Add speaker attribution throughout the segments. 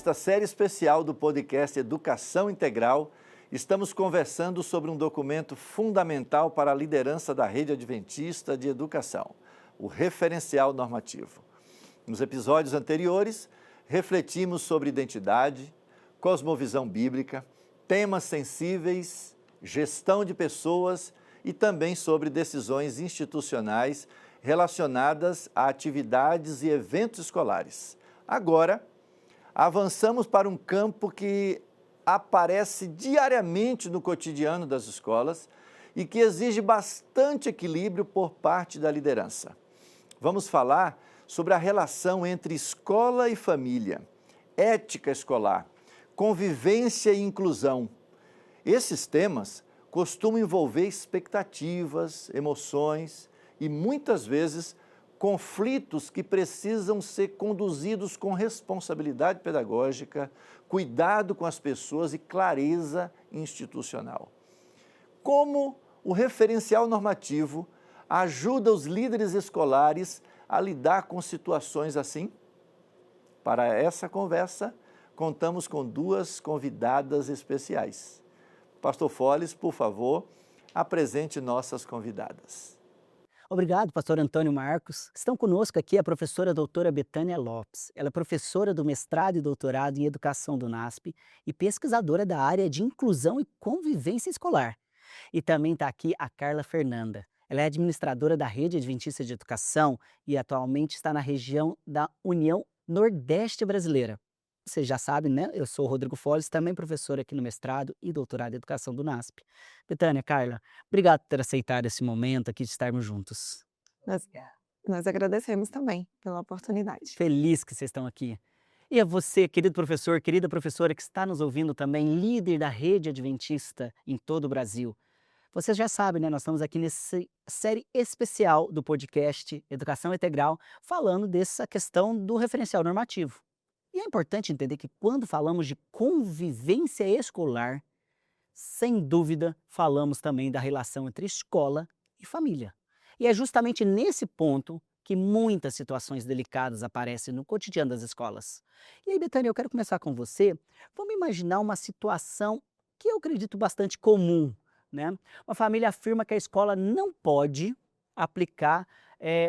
Speaker 1: Nesta série especial do podcast Educação Integral, estamos conversando sobre um documento fundamental para a liderança da Rede Adventista de Educação, o Referencial Normativo. Nos episódios anteriores, refletimos sobre identidade, cosmovisão bíblica, temas sensíveis, gestão de pessoas e também sobre decisões institucionais relacionadas a atividades e eventos escolares. Agora, avançamos para um campo que aparece diariamente no cotidiano das escolas e que exige bastante equilíbrio por parte da liderança. Vamos falar sobre a relação entre escola e família, ética escolar, convivência e inclusão. Esses temas costumam envolver expectativas, emoções e muitas vezes conflitos que precisam ser conduzidos com responsabilidade pedagógica, cuidado com as pessoas e clareza institucional. Como o referencial normativo ajuda os líderes escolares a lidar com situações assim? Para essa conversa, contamos com duas convidadas especiais. Pastor Foles, por favor, apresente nossas convidadas.
Speaker 2: Obrigado, pastor Antônio Marcos. Estão conosco aqui a professora doutora Betânia Lopes. Ela é professora do mestrado e doutorado em Educação do NASP e pesquisadora da área de inclusão e convivência escolar. E também está aqui a Carla Fernanda. Ela é administradora da Rede Adventista de Educação e atualmente está na região da União Nordeste Brasileira. Vocês já sabem, né? Eu sou o Rodrigo Foles, também professor aqui no mestrado e doutorado em Educação do NASP. Betânia, Carla, obrigado por ter aceitado esse momento aqui de estarmos juntos.
Speaker 3: Nós agradecemos também pela oportunidade.
Speaker 2: Feliz que vocês estão aqui. E a você, querido professor, querida professora que está nos ouvindo também, líder da Rede Adventista em todo o Brasil. Vocês já sabem, né? Nós estamos aqui nessa série especial do podcast Educação Integral, falando dessa questão do referencial normativo. E é importante entender que quando falamos de convivência escolar, sem dúvida, falamos também da relação entre escola e família. E é justamente nesse ponto que muitas situações delicadas aparecem no cotidiano das escolas. E aí, Betânia, eu quero começar com você. Vamos imaginar uma situação que eu acredito bastante comum, né? Uma família afirma que a escola não pode aplicar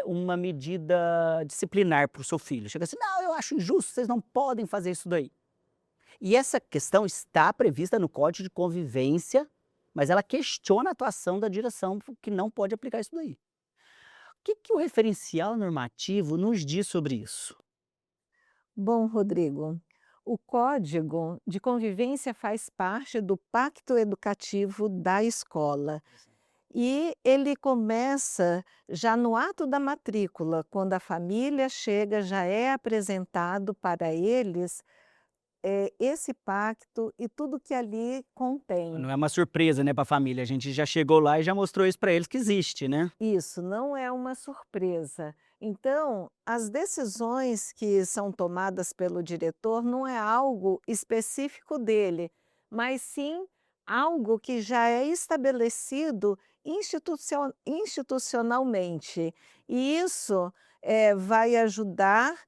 Speaker 2: uma medida disciplinar para o seu filho. Chega assim, não, eu acho injusto, vocês não podem fazer isso daí. E essa questão está prevista no Código de Convivência, mas ela questiona a atuação da direção que não pode aplicar isso daí. O que o referencial normativo nos diz sobre isso?
Speaker 3: Bom, Rodrigo, o Código de Convivência faz parte do Pacto Educativo da escola. E ele começa já no ato da matrícula, quando a família chega, já é apresentado para eles esse pacto e tudo que ali contém.
Speaker 2: Não é uma surpresa, né, para a família. A gente já chegou lá e já mostrou isso para eles que existe, né?
Speaker 3: Isso não é uma surpresa. Então, as decisões que são tomadas pelo diretor não é algo específico dele, mas sim algo que já é estabelecido institucionalmente. E isso vai ajudar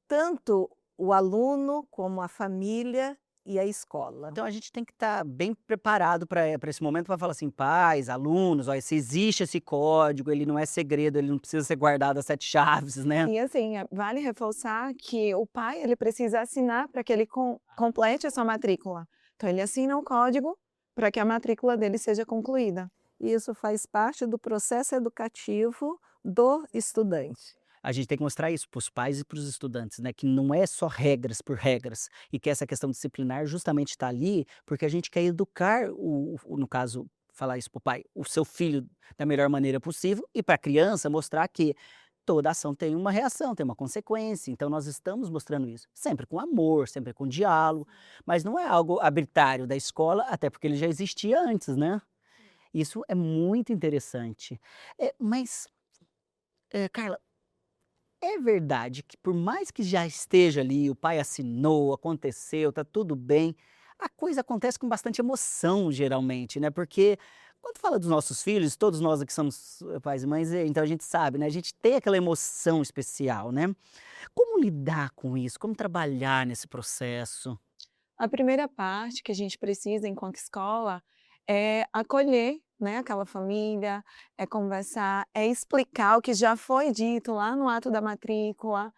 Speaker 3: tanto o aluno como a família e a escola.
Speaker 2: Então a gente tem que estar bem preparado para esse momento para falar assim, pais, alunos, olha, se existe esse código, ele não é segredo, ele não precisa ser guardado a 7 chaves, né?
Speaker 3: E assim, vale reforçar que o pai ele precisa assinar para que ele complete a sua matrícula. Então ele assina um código para que a matrícula dele seja concluída. Isso faz parte do processo educativo do estudante.
Speaker 2: A gente tem que mostrar isso para os pais e para os estudantes, né? Que não é só regras por regras e que essa questão disciplinar justamente está ali porque a gente quer educar, no caso, falar isso para o pai, o seu filho da melhor maneira possível e para a criança mostrar que toda ação tem uma reação, tem uma consequência. Então nós estamos mostrando isso, sempre com amor, sempre com diálogo, mas não é algo arbitrário da escola, até porque ele já existia antes, né? Isso é muito interessante. Carla, é verdade que por mais que já esteja ali, o pai assinou, aconteceu, tá tudo bem, a coisa acontece com bastante emoção geralmente, né? Porque quando fala dos nossos filhos, todos nós aqui somos pais e mães, então a gente sabe, né? A gente tem aquela emoção especial, né? Como lidar com isso? Como trabalhar nesse processo?
Speaker 4: A primeira parte que a gente precisa enquanto escola é acolher, né, aquela família, é conversar, é explicar o que já foi dito lá no ato da matrícula,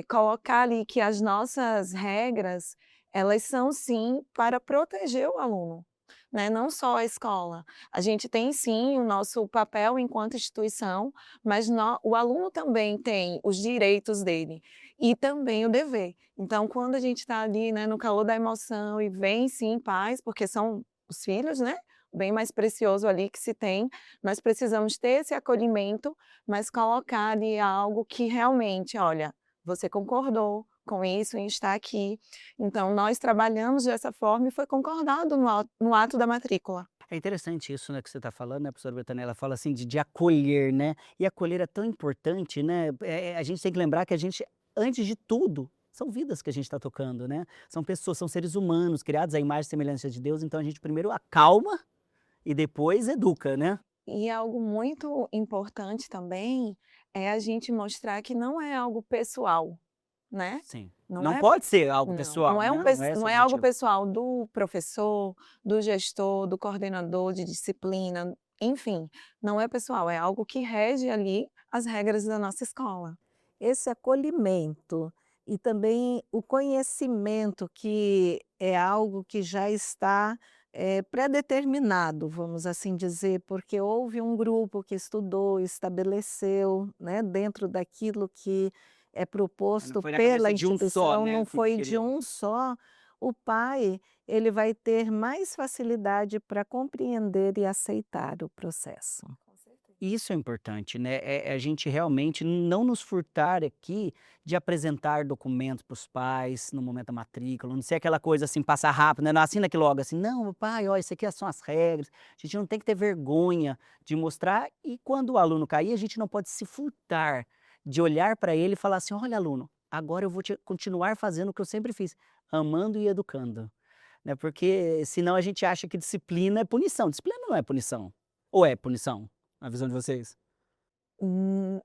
Speaker 4: colocar ali que as nossas regras, elas são sim para proteger o aluno, né, não só a escola. A gente tem sim o nosso papel enquanto instituição, mas o aluno também tem os direitos dele e também o dever. Então, quando a gente está ali, né, no calor da emoção e vem sim pais, porque são os filhos, né, o bem mais precioso ali que se tem, nós precisamos ter esse acolhimento, mas colocar ali algo que realmente, olha, você concordou com isso em estar aqui, então nós trabalhamos dessa forma e foi concordado no ato da matrícula.
Speaker 2: É interessante isso, né, que você está falando, né, professora Betânia, ela fala assim de acolher, né, e acolher é tão importante, né, a gente tem que lembrar que a gente, antes de tudo, são vidas que a gente está tocando, né, são pessoas, são seres humanos, criados à imagem e semelhança de Deus, então a gente primeiro acalma e depois educa, né.
Speaker 4: E algo muito importante também é a gente mostrar que não é algo pessoal, né.
Speaker 2: Sim.
Speaker 4: Não
Speaker 2: Não
Speaker 4: é
Speaker 2: pode ser algo
Speaker 4: não,
Speaker 2: pessoal,
Speaker 4: não é
Speaker 2: né,
Speaker 4: um
Speaker 2: não é esse
Speaker 4: não
Speaker 2: o
Speaker 4: é algo
Speaker 2: objetivo.
Speaker 4: pessoal do professor, do gestor, do coordenador de disciplina, enfim, não é pessoal, é algo que rege ali as regras da nossa escola.
Speaker 3: Esse acolhimento e também o conhecimento que é algo que já está, pré-determinado, vamos assim dizer, porque houve um grupo que estudou, estabeleceu, né, dentro daquilo que é
Speaker 2: Não
Speaker 3: proposto
Speaker 2: foi na
Speaker 3: pela
Speaker 2: cabeça de um só,
Speaker 3: instituição,
Speaker 2: né,
Speaker 3: não
Speaker 2: que
Speaker 3: foi de
Speaker 2: queria.
Speaker 3: um só, o pai, ele vai ter mais facilidade para compreender e aceitar o processo.
Speaker 4: Com certeza.
Speaker 2: Isso é importante, né, é a gente realmente não nos furtar aqui de apresentar documentos para os pais no momento da matrícula, não ser aquela coisa assim, passar rápido, né, não assina aqui logo assim: "Não, pai, ó, isso aqui são as regras", a gente não tem que ter vergonha de mostrar e quando o aluno cair, a gente não pode se furtar de olhar para ele e falar assim: "Olha aluno, agora eu vou continuar fazendo o que eu sempre fiz, amando e educando", né, porque senão a gente acha que disciplina é punição, disciplina não é punição, ou é punição? Na visão de vocês?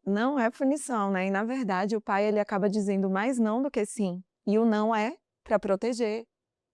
Speaker 4: Não é punição, né, e na verdade o pai ele acaba dizendo mais não do que sim, e o não é para proteger,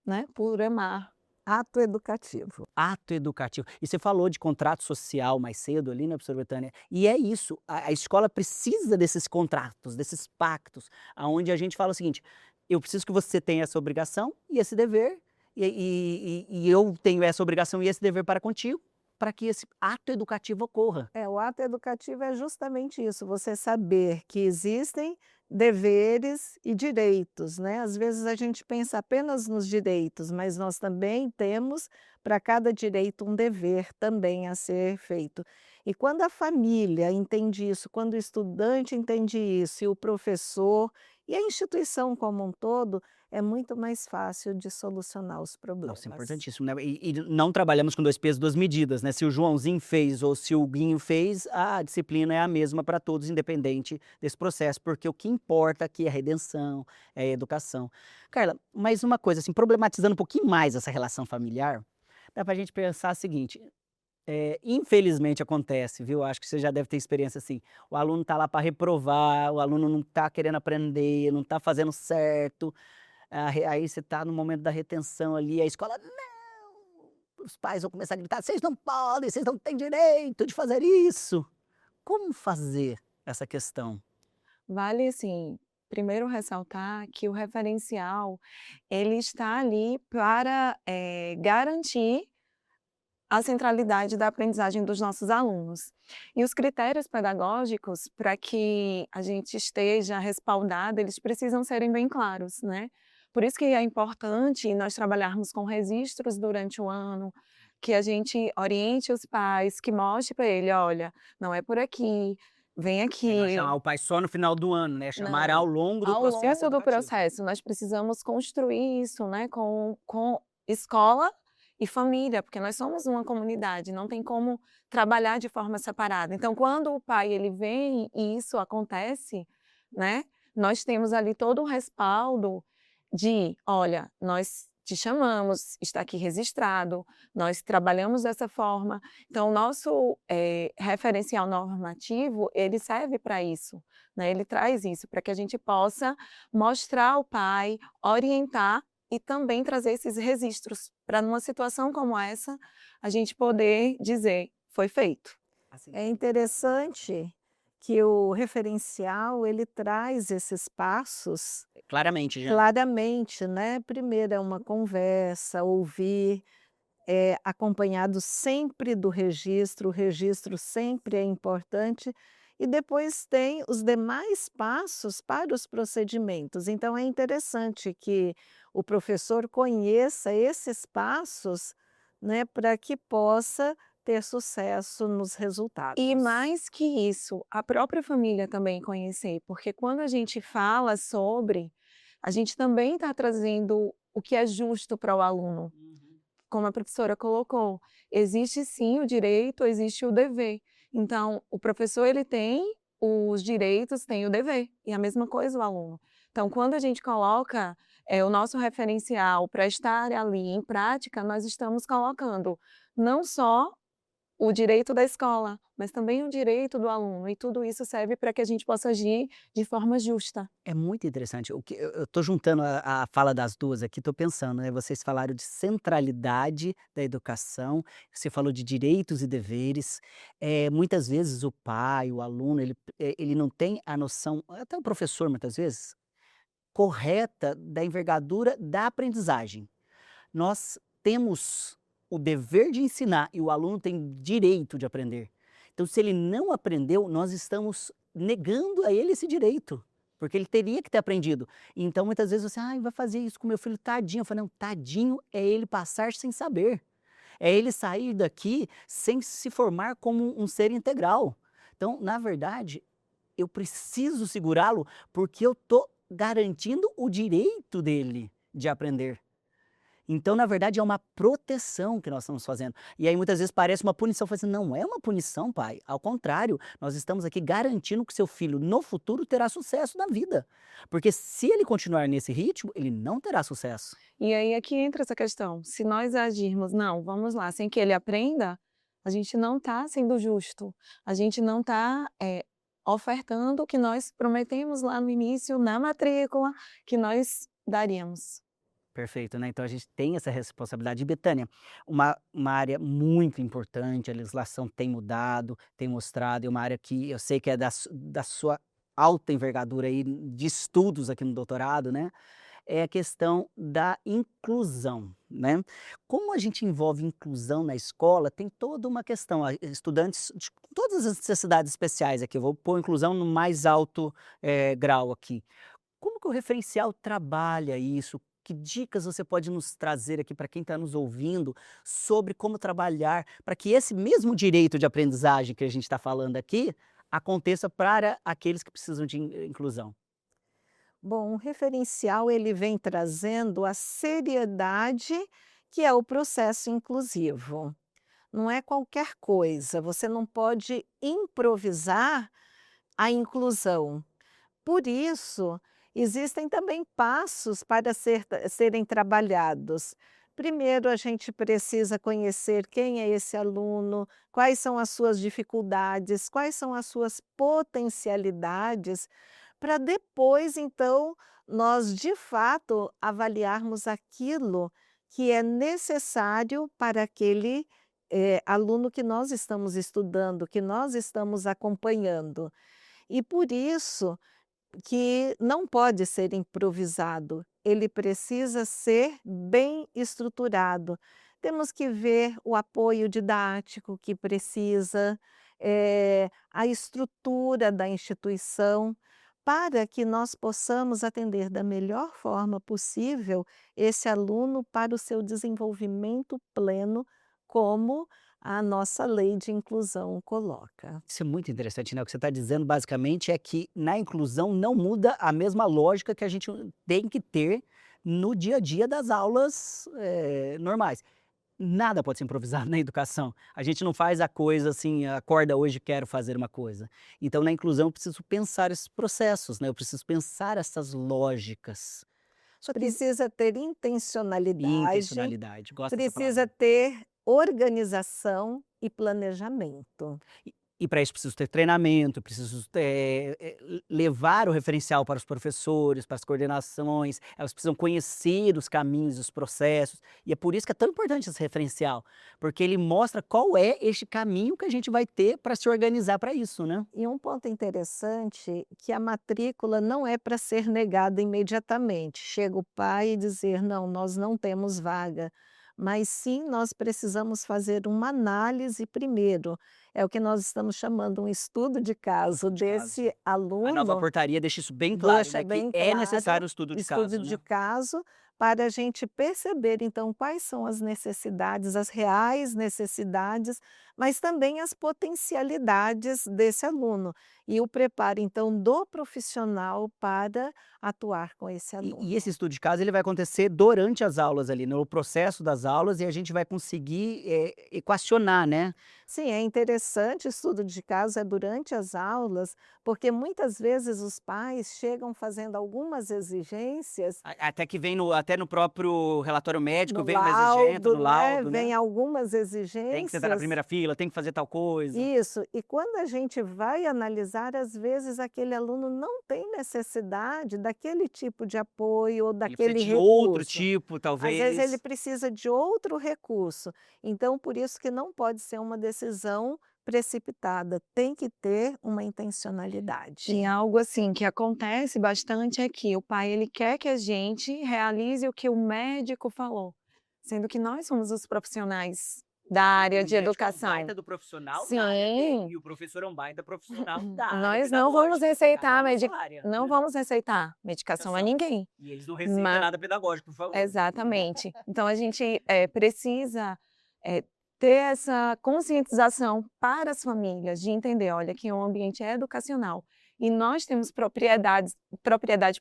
Speaker 4: né, por amar.
Speaker 3: Ato educativo.
Speaker 2: Ato educativo. E você falou de contrato social mais cedo ali, né, professora Betânia, e é isso, a escola precisa desses contratos, desses pactos, aonde a gente fala o seguinte: "Eu preciso que você tenha essa obrigação e esse dever, e eu tenho essa obrigação e esse dever para contigo, para que esse ato educativo ocorra".
Speaker 3: É, o ato educativo é justamente isso, você saber que existem deveres e direitos, né. Às vezes a gente pensa apenas nos direitos, mas nós também temos para cada direito um dever também a ser feito. E quando a família entende isso, quando o estudante entende isso, e o professor, e a instituição como um todo, é muito mais fácil de solucionar os
Speaker 2: Nossa, é
Speaker 3: problemas.
Speaker 2: importantíssimo, né, e não trabalhamos com 2 pesos, 2 medidas, né, se o Joãozinho fez ou se o Guinho fez, a disciplina é a mesma para todos, independente desse processo, porque o que importa aqui é a redenção, é a educação. Carla, mas uma coisa, assim, problematizando um pouquinho mais essa relação familiar, dá pra gente pensar o seguinte, infelizmente acontece, viu, acho que você já deve ter experiência assim, o aluno tá lá para reprovar, o aluno não tá querendo aprender, não tá fazendo certo, aí você tá no momento da retenção ali, a escola: "Não!", os pais vão começar a gritar: "Vocês não podem, vocês não têm direito de fazer isso". Como fazer essa questão?
Speaker 4: Vale, assim, primeiro ressaltar que o referencial, ele está ali para, garantir a centralidade da aprendizagem dos nossos alunos. E os critérios pedagógicos, para que a gente esteja respaldado, eles precisam serem bem claros, né. Por isso que é importante nós trabalharmos com registros durante o ano, que a gente oriente os pais, que mostre para ele: "Olha, não é por aqui, vem
Speaker 2: É não
Speaker 4: aqui".
Speaker 2: chamar o pai só no final do ano, né, chamar ao
Speaker 4: Não,
Speaker 2: longo do
Speaker 4: ao
Speaker 2: processo
Speaker 4: longo do
Speaker 2: educativo.
Speaker 4: processo, nós precisamos construir isso, né, com escola e família, porque nós somos uma comunidade, não tem como trabalhar de forma separada. Então, quando o pai ele vem e isso acontece, né, nós temos ali todo o respaldo de: "Olha, nós te chamamos, está aqui registrado, nós trabalhamos dessa forma". Então o nosso, referencial normativo, ele serve para isso, né, ele traz isso, para que a gente possa mostrar ao pai, orientar, e também trazer esses registros para numa situação como essa, a gente poder dizer, foi feito.
Speaker 2: Assim,
Speaker 3: É interessante que o referencial ele traz esses passos
Speaker 2: claramente já.
Speaker 3: claramente, né? Primeiro é uma conversa, ouvir, acompanhado sempre do registro, o registro sempre é importante, e depois tem os demais passos para os procedimentos. Então é interessante que o professor conheça esses passos, né, para que possa ter sucesso nos resultados.
Speaker 4: E mais que isso, a própria família também conhecer, porque quando a gente fala sobre, a gente também está trazendo o que é justo para o aluno. Como a professora colocou, existe sim o direito, existe o dever. Então, o professor ele tem os direitos, tem o dever, e a mesma coisa o aluno. Então, quando a gente coloca o nosso referencial para estar ali em prática, nós estamos colocando não só o direito da escola, mas também o direito do aluno, e tudo isso serve para que a gente possa agir de forma justa.
Speaker 2: É muito interessante. O que eu tô juntando a fala das 2 aqui, tô pensando, né, vocês falaram de centralidade da educação, você falou de direitos e deveres. Muitas vezes o pai, o aluno, ele não tem a noção, até o professor muitas vezes, correta da envergadura da aprendizagem. Nós temos o dever de ensinar e o aluno tem direito de aprender. Então, se ele não aprendeu, nós estamos negando a ele esse direito, porque ele teria que ter aprendido. Então, muitas vezes você, vai fazer isso com meu filho, tadinho. Eu falo, não, tadinho é ele passar sem saber. É ele sair daqui sem se formar como um ser integral. Então, na verdade, eu preciso segurá-lo porque eu estou garantindo o direito dele de aprender. Então, na verdade, é uma proteção que nós estamos fazendo. E aí, muitas vezes, parece uma punição. Fala assim, não é uma punição, pai. Ao contrário, nós estamos aqui garantindo que seu filho, no futuro, terá sucesso na vida. Porque se ele continuar nesse ritmo, ele não terá sucesso.
Speaker 4: E aí é que entra essa questão. Se nós agirmos, não, vamos lá, sem que ele aprenda, a gente não está sendo justo. A gente não está ofertando o que nós prometemos lá no início, na matrícula, que nós daríamos.
Speaker 2: Perfeito, né? Então a gente tem essa responsabilidade. E, Betânia, uma área muito importante, a legislação tem mudado, tem mostrado, é uma área que eu sei que é da sua alta envergadura aí de estudos aqui no doutorado, né? É a questão da inclusão, né? Como a gente envolve inclusão na escola, tem toda uma questão. Estudantes de todas as necessidades especiais aqui, eu vou pôr inclusão no mais alto grau aqui. Como que o referencial trabalha isso? Que dicas você pode nos trazer aqui para quem está nos ouvindo sobre como trabalhar para que esse mesmo direito de aprendizagem que a gente está falando aqui aconteça para aqueles que precisam de inclusão?
Speaker 3: Bom, o referencial ele vem trazendo a seriedade que é o processo inclusivo. Não é qualquer coisa, você não pode improvisar a inclusão. Por isso, existem também passos para serem trabalhados. Primeiro, a gente precisa conhecer quem é esse aluno, quais são as suas dificuldades, quais são as suas potencialidades, para depois, então, nós de fato avaliarmos aquilo que é necessário para aquele aluno que nós estamos estudando, que nós estamos acompanhando. E por isso que não pode ser improvisado, ele precisa ser bem estruturado. Temos que ver o apoio didático que precisa, a estrutura da instituição, para que nós possamos atender da melhor forma possível esse aluno para o seu desenvolvimento pleno, como a nossa lei de inclusão coloca.
Speaker 2: Isso é muito interessante, né? O que você está dizendo basicamente é que na inclusão não muda a mesma lógica que a gente tem que ter no dia a dia das aulas normais. Nada pode ser improvisado na educação. A gente não faz a coisa assim, acorda hoje quero fazer uma coisa. Então, na inclusão, eu preciso pensar esses processos, né? Eu preciso pensar essas lógicas. Só que
Speaker 3: Precisa ter intencionalidade,
Speaker 2: intencionalidade, gosto dessa
Speaker 3: precisa
Speaker 2: palavra.
Speaker 3: ter organização e planejamento.
Speaker 2: E para isso preciso ter treinamento, preciso levar o referencial para os professores, para as coordenações, elas precisam conhecer os caminhos, os processos, e é por isso que é tão importante esse referencial, porque ele mostra qual é este caminho que a gente vai ter para se organizar para isso, né?
Speaker 3: E um ponto interessante que a matrícula não é para ser negada imediatamente. Chega o pai e dizer, não, nós não temos vaga. Mas sim, nós precisamos fazer uma análise primeiro. É o que nós estamos chamando um estudo de caso
Speaker 2: De caso.
Speaker 3: desse
Speaker 2: A nova
Speaker 3: aluno.
Speaker 2: portaria deixa isso bem claro,
Speaker 3: Deixa
Speaker 2: né, que
Speaker 3: bem
Speaker 2: é
Speaker 3: claro,
Speaker 2: necessário o estudo de
Speaker 3: estudo
Speaker 2: caso,
Speaker 3: de
Speaker 2: né?
Speaker 3: caso, para a gente perceber, então, quais são as necessidades, as reais necessidades, mas também as potencialidades desse aluno. E o preparo, então, do profissional para atuar com esse
Speaker 2: E
Speaker 3: aluno.
Speaker 2: esse estudo de caso ele vai acontecer durante as aulas ali, no processo das aulas, e a gente vai conseguir, equacionar, né?
Speaker 3: Sim, é interessante, o estudo de caso é durante as aulas, porque muitas vezes os pais chegam fazendo algumas exigências.
Speaker 2: Até que vem até no próprio relatório médico,
Speaker 3: No
Speaker 2: vem uma exigência
Speaker 3: laudo,
Speaker 2: no
Speaker 3: né,
Speaker 2: laudo,
Speaker 3: vem
Speaker 2: né?
Speaker 3: algumas
Speaker 2: Tem que sentar na
Speaker 3: exigências.
Speaker 2: primeira fila, tem que fazer tal coisa.
Speaker 3: Isso, e quando a gente vai analisar, às vezes aquele aluno não tem necessidade daquele tipo de apoio ou
Speaker 2: Ele precisa
Speaker 3: daquele
Speaker 2: de outro
Speaker 3: recurso.
Speaker 2: tipo,
Speaker 3: Às vezes ele
Speaker 2: talvez.
Speaker 3: precisa de outro recurso. Então, por isso que não pode ser uma decisão precipitada, tem que ter uma intencionalidade.
Speaker 4: E algo assim que acontece bastante é que o pai ele quer que a gente realize o que o médico falou, sendo que nós somos os profissionais da área
Speaker 2: O
Speaker 4: de
Speaker 2: médico é um
Speaker 4: educação.
Speaker 2: baita do profissional da área dele,
Speaker 4: Sim.
Speaker 2: e o professor é um baita profissional da área
Speaker 4: Nós não vamos
Speaker 2: pedagógica,
Speaker 4: receitar
Speaker 2: cada um na sua área,
Speaker 4: não
Speaker 2: né?
Speaker 4: vamos receitar medicação a ninguém.
Speaker 2: E eles não receitam
Speaker 4: Ma
Speaker 2: nada pedagógico, por favor.
Speaker 4: Exatamente. Então a gente, precisa, ter essa conscientização para as famílias de entender, olha, que o ambiente é educacional e nós temos propriedade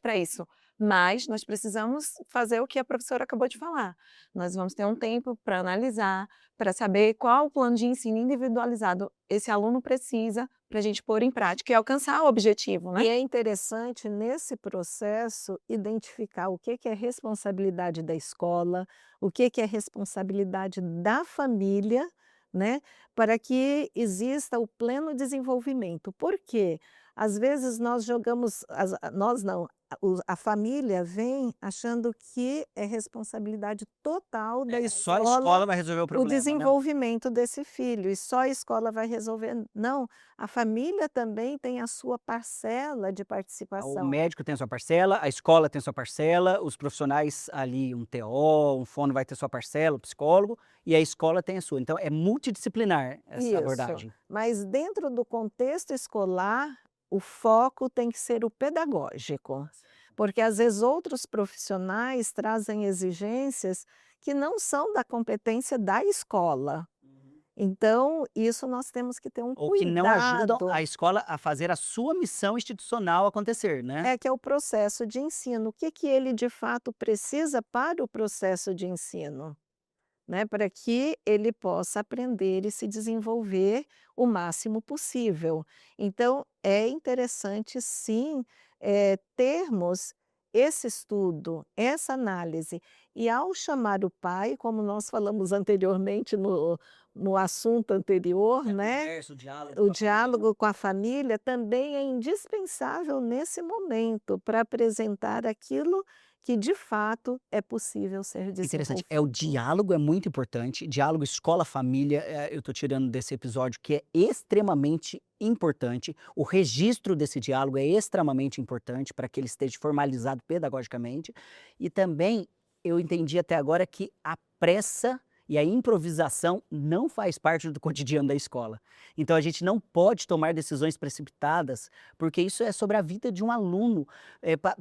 Speaker 4: para isso, mas nós precisamos fazer o que a professora acabou de falar. Nós vamos ter um tempo para analisar, para saber qual o plano de ensino individualizado esse aluno precisa para a gente pôr em prática e alcançar o objetivo, né?
Speaker 3: E é interessante, nesse processo, identificar o que é responsabilidade da escola, o que é responsabilidade da família, né, para que exista o pleno desenvolvimento. Por quê? Às vezes nós jogamos, nós não, a família vem achando que é responsabilidade total da
Speaker 2: Só a
Speaker 3: escola
Speaker 2: escola vai resolver o
Speaker 3: o
Speaker 2: problema, né?
Speaker 3: desenvolvimento desse filho, e só a escola vai resolver. Não, a família também tem a sua parcela de
Speaker 2: O
Speaker 3: participação.
Speaker 2: médico tem a sua parcela, a escola tem a sua parcela, os profissionais ali, um TO, um fono vai ter sua parcela, o psicólogo, e a escola tem a sua. Então é multidisciplinar essa
Speaker 3: Isso,
Speaker 2: abordagem.
Speaker 3: mas dentro do contexto escolar, o foco tem que ser o pedagógico, porque às vezes outros profissionais trazem exigências que não são da competência da escola. Então, isso nós temos que ter um
Speaker 2: Ou que não ajudam
Speaker 3: cuidado.
Speaker 2: a escola a fazer a sua missão institucional acontecer, né?
Speaker 3: É que é o processo de ensino. O que ele de fato precisa para o processo de ensino, né? Para que ele possa aprender e se desenvolver o máximo possível. Então, é interessante sim, termos esse estudo, essa análise. E ao chamar o pai, como nós falamos anteriormente no assunto anterior,
Speaker 2: A
Speaker 3: né?
Speaker 2: conversa, o diálogo
Speaker 3: O
Speaker 2: com a família.
Speaker 3: diálogo com a família também é indispensável nesse momento para apresentar aquilo que de fato é possível ser
Speaker 2: Interessante, o
Speaker 3: desenvolvido.
Speaker 2: diálogo é muito importante, diálogo escola-família, eu estou tirando desse episódio que é extremamente importante, o registro desse diálogo é extremamente importante para que ele esteja formalizado pedagogicamente, e também eu entendi até agora que a pressa e a improvisação não faz parte do cotidiano da escola. Então a gente não pode tomar decisões precipitadas, porque isso é sobre a vida de um aluno,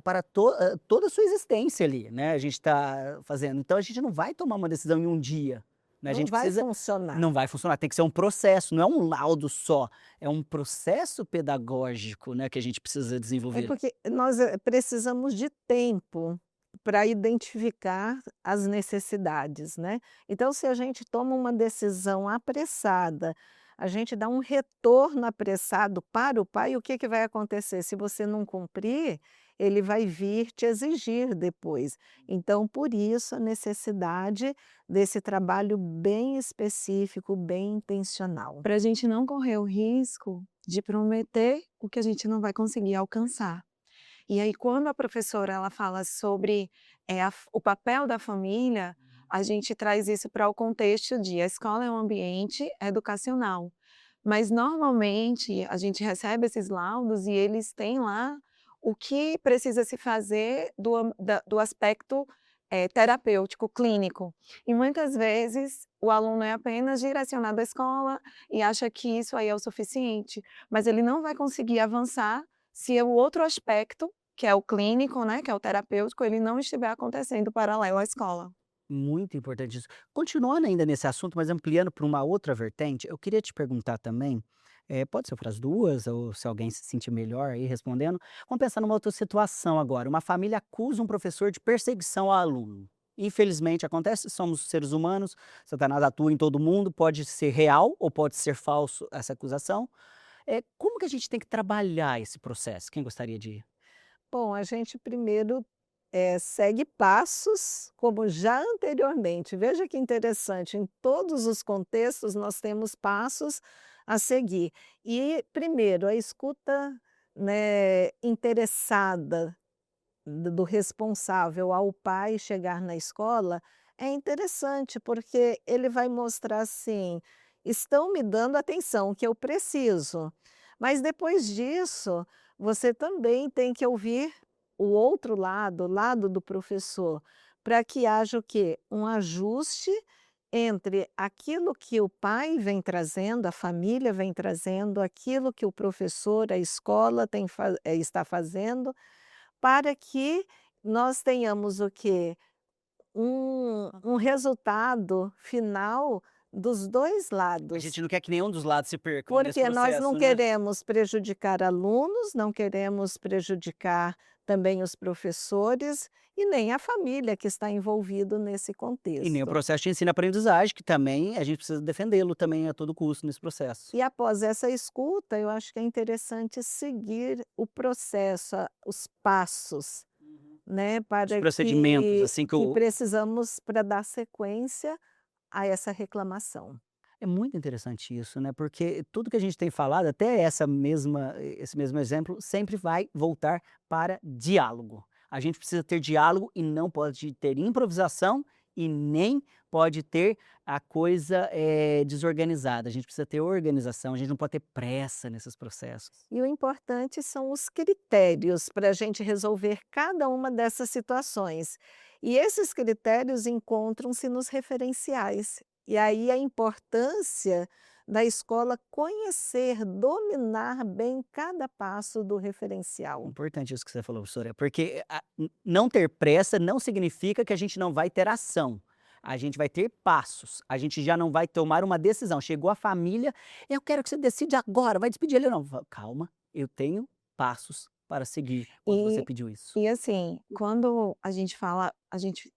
Speaker 2: para toda a sua existência ali, né, a gente está fazendo. Então a gente não vai tomar uma decisão em um dia, né, a
Speaker 3: Não
Speaker 2: gente
Speaker 3: vai
Speaker 2: precisa...
Speaker 3: funcionar.
Speaker 2: Não vai funcionar, tem que ser um processo, não é um laudo só, é um processo pedagógico, né, que a gente precisa
Speaker 3: É
Speaker 2: desenvolver.
Speaker 3: porque nós precisamos de tempo para identificar as necessidades, né? Então, se a gente toma uma decisão apressada, a gente dá um retorno apressado para o pai, o que vai acontecer? Se você não cumprir, ele vai vir te exigir depois. Então, por isso, a necessidade desse trabalho bem específico, bem intencional.
Speaker 4: Para a gente não correr o risco de prometer o que a gente não vai conseguir alcançar. E aí, quando a professora ela fala sobre o papel da família, a gente traz isso para o contexto de a escola é um ambiente educacional. Mas, normalmente, a gente recebe esses laudos e eles têm lá o que precisa se fazer do aspecto terapêutico, clínico. E, muitas vezes, o aluno é apenas direcionado à escola e acha que isso aí é o suficiente, mas ele não vai conseguir avançar se o outro aspecto, que é o clínico, né, que é o terapêutico, ele não estiver acontecendo paralelo à escola.
Speaker 2: Muito importante isso. Continuando ainda nesse assunto, mas ampliando para uma outra vertente, eu queria te perguntar também, pode ser para as duas, ou se alguém se sentir melhor aí respondendo. Vamos pensar numa outra situação agora. Uma família acusa um professor de perseguição ao aluno. Infelizmente acontece, somos seres humanos, Satanás atua em todo mundo, pode ser real ou pode ser falso essa acusação. Como que a gente tem que trabalhar esse processo? Quem gostaria de ir?
Speaker 3: Bom, a gente primeiro segue passos, como já anteriormente. Veja que interessante, em todos os contextos nós temos passos a seguir. E, primeiro, a escuta, né, interessada do responsável ao pai chegar na escola é interessante, porque ele vai mostrar assim: estão me dando atenção, que eu preciso. Mas depois disso, você também tem que ouvir o outro lado, o lado do professor, para que haja o quê? Um ajuste entre aquilo que o pai vem trazendo, a família vem trazendo, aquilo que o professor, a escola está fazendo, para que nós tenhamos o quê? Um resultado final dos 2
Speaker 2: A
Speaker 3: lados.
Speaker 2: gente não quer que nenhum dos lados se percam nesse
Speaker 3: Porque nós não
Speaker 2: processo, né?
Speaker 3: queremos prejudicar alunos, não queremos prejudicar também os professores e nem a família que está envolvido nesse
Speaker 2: E nem o
Speaker 3: contexto.
Speaker 2: processo de ensino-aprendizagem, que também a gente precisa defendê-lo também a todo custo nesse processo.
Speaker 3: E após essa escuta, eu acho que é interessante seguir o processo, os passos, né,
Speaker 2: Os
Speaker 3: para
Speaker 2: procedimentos,
Speaker 3: que
Speaker 2: assim, que
Speaker 3: que
Speaker 2: o
Speaker 3: precisamos para dar sequência a essa reclamação.
Speaker 2: é muito interessante isso, né, porque tudo que a gente tem falado, até esse mesmo exemplo, sempre vai voltar para diálogo. A gente precisa ter diálogo e não pode ter improvisação e nem pode ter a coisa, desorganizada. A gente precisa ter organização, a gente não pode ter pressa nesses processos.
Speaker 3: E o importante são os critérios para a gente resolver cada uma dessas situações. E esses critérios encontram-se nos referenciais. E aí a importância da escola conhecer, dominar bem cada passo do referencial.
Speaker 2: Importante isso que você falou, professora, porque não ter pressa não significa que a gente não vai ter ação. A gente vai ter passos, a gente já não vai tomar uma decisão. Chegou a família, eu quero que você decida agora, vai despedir ele ou não? Calma, eu tenho passos para seguir quando você
Speaker 4: E,
Speaker 2: pediu isso.
Speaker 4: e assim, quando a gente fala, a gente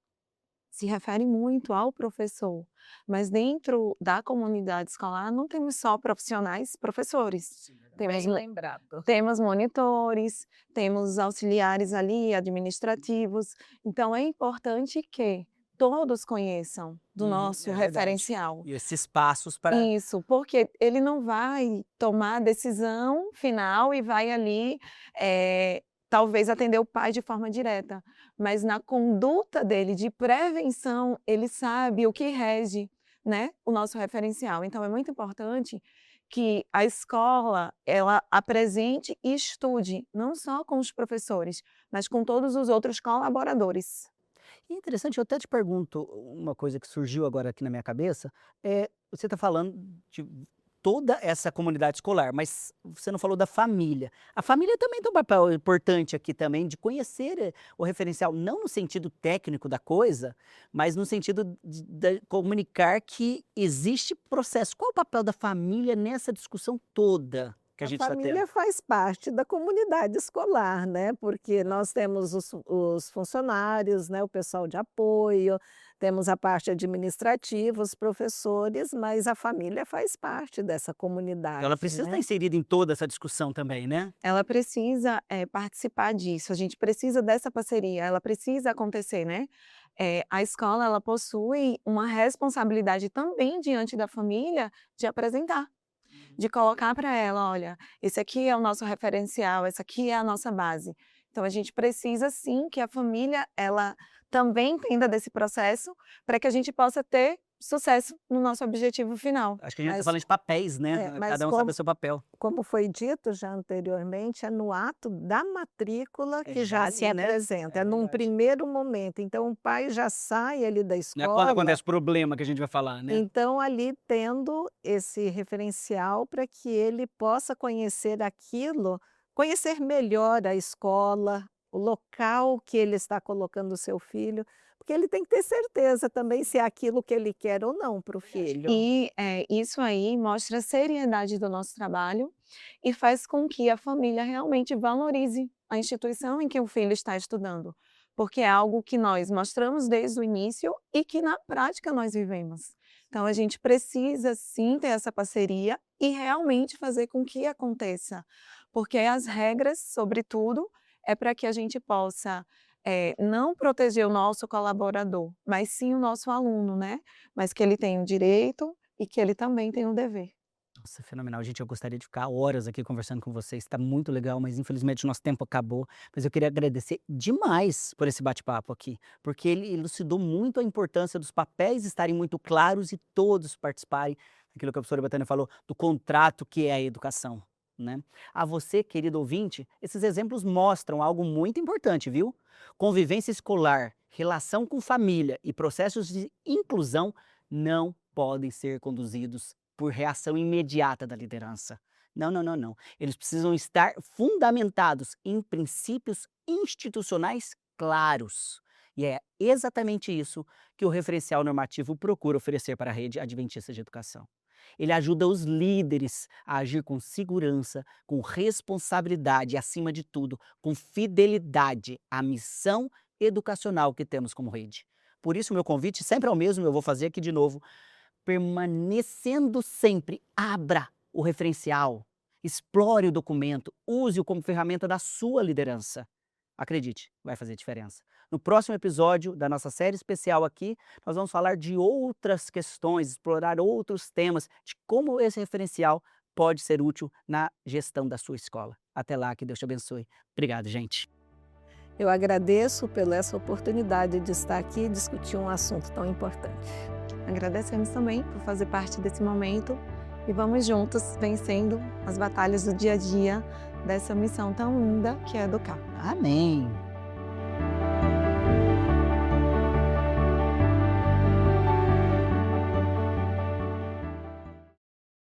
Speaker 4: se refere muito ao professor, mas dentro da comunidade escolar não temos só profissionais, professores. Temos,
Speaker 3: lembrado.
Speaker 4: temos monitores, temos auxiliares ali, administrativos. Então, é importante que todos conheçam do nosso
Speaker 2: É verdade.
Speaker 4: referencial.
Speaker 2: E esses passos para.
Speaker 4: Isso, porque ele não vai tomar a decisão final e vai ali, talvez atender o pai de forma direta, mas na conduta dele de prevenção, ele sabe o que rege, né, o nosso referencial. Então é muito importante que a escola, ela apresente e estude, não só com os professores, mas com todos os outros colaboradores.
Speaker 2: E é interessante, eu até te pergunto uma coisa que surgiu agora aqui na minha cabeça, você está falando de toda essa comunidade escolar, mas você não falou da família. A família também tem um papel importante aqui também de conhecer o referencial, não no sentido técnico da coisa, mas no sentido de comunicar que existe processo. Qual o papel da família nessa discussão toda que a
Speaker 3: A
Speaker 2: gente está
Speaker 3: família
Speaker 2: tendo.
Speaker 3: faz parte da comunidade escolar, né? Porque nós temos os funcionários, né? O pessoal de apoio, temos a parte administrativa, os professores, mas a família faz parte dessa comunidade,
Speaker 2: Ela precisa estar
Speaker 3: né?
Speaker 2: inserida em toda essa discussão também, né?
Speaker 4: Ela precisa, participar disso, a gente precisa dessa parceria, ela precisa acontecer, né. A escola, ela possui uma responsabilidade também diante da família de apresentar, de colocar para ela: "Olha, esse aqui é o nosso referencial, essa aqui é a nossa base". Então a gente precisa sim que a família, ela também entenda desse processo, para que a gente possa ter sucesso no nosso objetivo final.
Speaker 2: Acho que a gente está
Speaker 3: Mas,
Speaker 2: falando de papéis, né?
Speaker 3: mas
Speaker 2: Cada um sabe o seu papel.
Speaker 3: como foi dito já anteriormente, é no ato da matrícula
Speaker 2: É
Speaker 3: que
Speaker 2: já
Speaker 3: já se
Speaker 2: ali, né?
Speaker 3: apresenta,
Speaker 2: É
Speaker 3: é num
Speaker 2: verdade.
Speaker 3: primeiro momento. Então o pai já sai ali da
Speaker 2: Não é quando
Speaker 3: escola,
Speaker 2: acontece o problema que a gente vai falar, né?
Speaker 3: então ali tendo esse referencial para que ele possa conhecer aquilo, conhecer melhor a escola, o local que ele está colocando o seu filho, porque ele tem que ter certeza também se é aquilo que ele quer ou não para o filho.
Speaker 4: E, isso aí mostra a seriedade do nosso trabalho e faz com que a família realmente valorize a instituição em que o filho está estudando, porque é algo que nós mostramos desde o início e que na prática nós vivemos. Então a gente precisa sim ter essa parceria e realmente fazer com que aconteça, porque as regras, sobretudo, é para que a gente possa, não proteger o nosso colaborador, mas sim o nosso aluno, né? Mas que ele tem o direito e que ele também tem o dever.
Speaker 2: Nossa, fenomenal. Gente, eu gostaria de ficar horas aqui conversando com vocês. Está muito legal, mas infelizmente o nosso tempo acabou. Mas eu queria agradecer demais por esse bate-papo aqui, porque ele elucidou muito a importância dos papéis estarem muito claros e todos participarem daquilo que a professora Betânia falou, do contrato que é a educação, né? A você, querido ouvinte, esses exemplos mostram algo muito importante, viu? Convivência escolar, relação com família e processos de inclusão não podem ser conduzidos por reação imediata da liderança. Não, não, não, não. Eles precisam estar fundamentados em princípios institucionais claros. E é exatamente isso que o referencial normativo procura oferecer para a rede adventista de educação. Ele ajuda os líderes a agir com segurança, com responsabilidade e, acima de tudo, com fidelidade à missão educacional que temos como rede. Por isso, meu convite sempre é o mesmo, eu vou fazer aqui de novo. Permanecendo sempre, abra o referencial, explore o documento, use-o como ferramenta da sua liderança. Acredite, vai fazer diferença. No próximo episódio da nossa série especial aqui, nós vamos falar de outras questões, explorar outros temas, de como esse referencial pode ser útil na gestão da sua escola. Até lá, que Deus te abençoe. Obrigado, gente.
Speaker 3: Eu agradeço pela essa oportunidade de estar aqui e discutir um assunto tão importante.
Speaker 4: Agradecemos também por fazer parte desse momento e vamos juntos vencendo as batalhas do dia a dia dessa missão tão linda que é educar.
Speaker 2: Amém.